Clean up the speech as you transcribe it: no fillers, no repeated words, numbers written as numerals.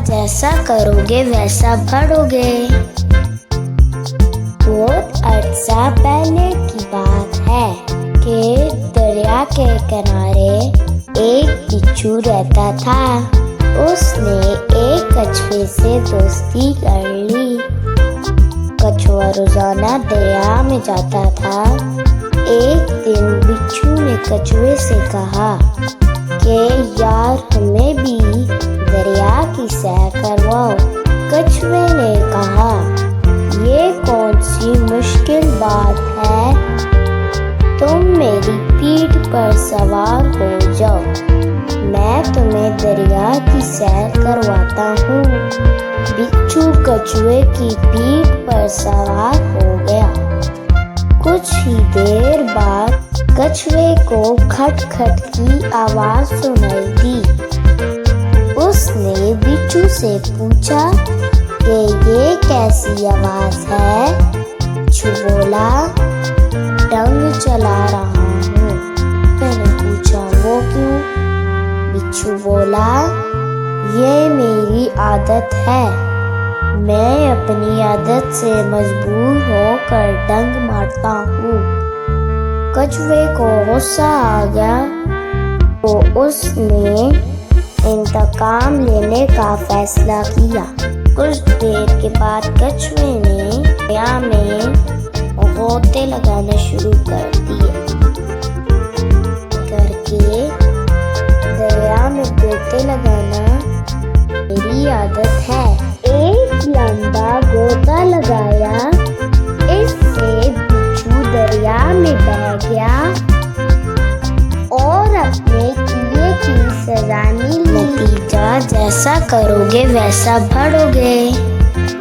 जैसा करोगे वैसा बढ़ोगे। बहुत अर्सा पहले की बात है कि दरिया के किनारे एक बिच्छू रहता था। उसने एक कछुए से दोस्ती कर ली। कछुआ रोजाना दरिया में जाता था। एक दिन बिच्छू ने कछुए से कहा कि यार हमें भी दरिया की सैर करवाओ। कछुए ने कहा, ये कौन सी मुश्किल बात है, तुम मेरी पीठ पर सवार हो जाओ, मैं तुम्हें दरिया की सैर करवाता हूँ। बिच्छू कछुए की पीठ पर सवार हो गया। कुछ ही देर बाद कछुए को खटखट की आवाज सुनाई दी। उसने बिच्छू से पूछा कि ये कैसी आवाज है? बिच्छू बोला, डंग चला रहा हूँ। मैंने पूछा, वो क्यों? बिच्छू बोला, ये मेरी आदत है, मैं अपनी आदत से मजबूर होकर डंग मारता हूँ। कछुए को गुस्सा आ गया तो उसने इंतकाम लेने का फैसला किया। कुछ देर के बाद कछुए ने दरिया में गोते लगाना शुरू कर दिए। दरिया में गोते लगाना मेरी आदत है। एक लंबा गोता लगाया, इससे बिच्छू दरिया में बह गया और अपने किए की सजा मिली। नतीजा, जैसा करोगे वैसा बढ़ोगे।